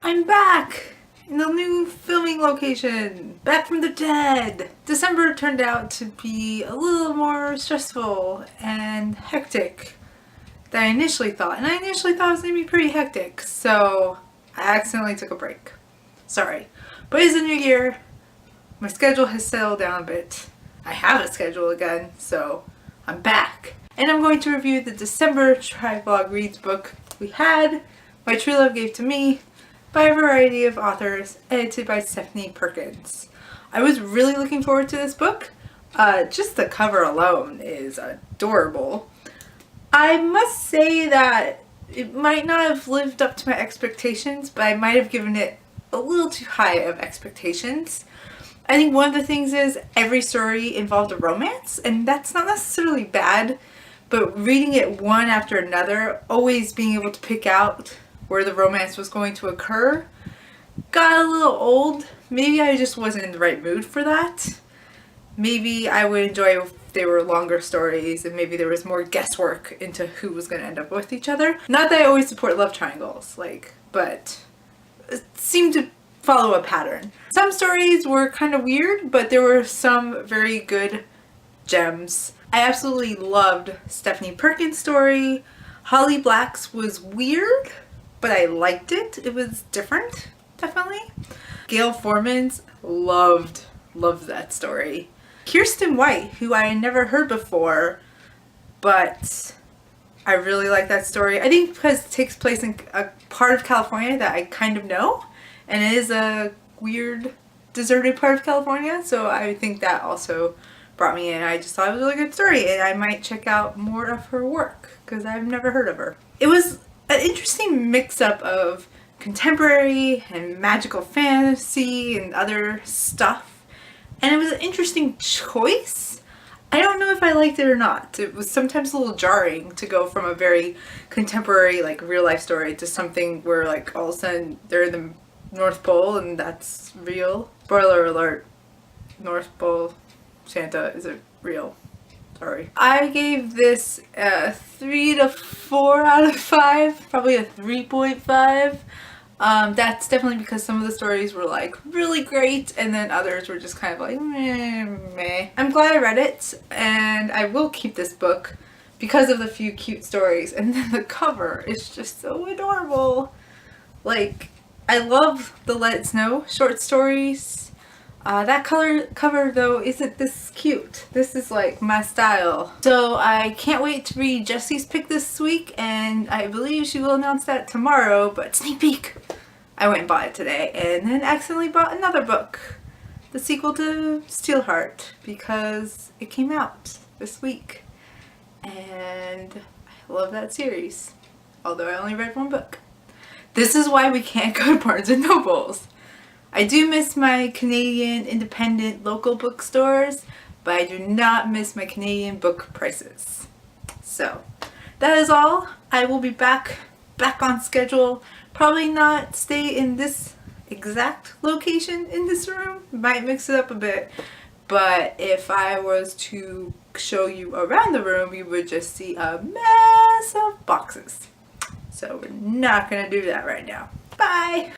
I'm back in the new filming location, back from the dead. December turned out to be a little more stressful and hectic than I initially thought. And I initially thought it was going to be pretty hectic, so I accidentally took a break. Sorry. But it's a new year. My schedule has settled down a bit. I have a schedule again, so I'm back. And I'm going to review the December Trivlog Reads book we had, My True Love Gave to Me, by a variety of authors, edited by Stephanie Perkins. I was really looking forward to this book. Just the cover alone is adorable. I must say that it might not have lived up to my expectations, but I might have given it a little too high of expectations. I think one of the things is every story involved a romance, and that's not necessarily bad, but reading it one after another, always being able to pick out where the romance was going to occur, got a little old. Maybe I just wasn't in the right mood for that. Maybe I would enjoy if they were longer stories and maybe there was more guesswork into who was going to end up with each other. Not that I always support love triangles, but it seemed to follow a pattern. Some stories were kind of weird, but there were some very good gems. I absolutely loved Stephanie Perkins' story. Holly Black's was weird, but I liked it. It was different, definitely. Gail Foreman's, loved that story. Kirsten White, who I had never heard before, but I really like that story. I think because it takes place in a part of California that I kind of know, and it is a weird, deserted part of California, so I think that also brought me in. I just thought it was a really good story, and I might check out more of her work, because I've never heard of her. It was an interesting mix-up of contemporary and magical fantasy and other stuff, and it was an interesting choice. I don't know if I liked it or not. It was sometimes a little jarring to go from a very contemporary, like, real-life story to something where, like, all of a sudden they're in the North Pole and that's real. Spoiler alert, North Pole Santa isn't real. Sorry. I gave this a 3 to 4 out of 5, probably a 3.5. That's definitely because some of the stories were like really great and then others were just kind of like meh. I'm glad I read it, and I will keep this book because of the few cute stories, and then the cover is just so adorable. Like, I love the Let It Snow short stories. That cover though isn't this cute. This is like my style. So I can't wait to read Jessie's pick this week, and I believe she will announce that tomorrow, but sneak peek! I went and bought it today and then accidentally bought another book. The sequel to Steelheart, because it came out this week. And I love that series. Although I only read one book. This is why we can't go to Barnes & Nobles. I do miss my Canadian independent local bookstores, but I do not miss my Canadian book prices. So, that is all. I will be back on schedule. Probably not stay in this exact location in this room. Might mix it up a bit. But if I was to show you around the room, you would just see a mess of boxes. So we're not going to do that right now. Bye!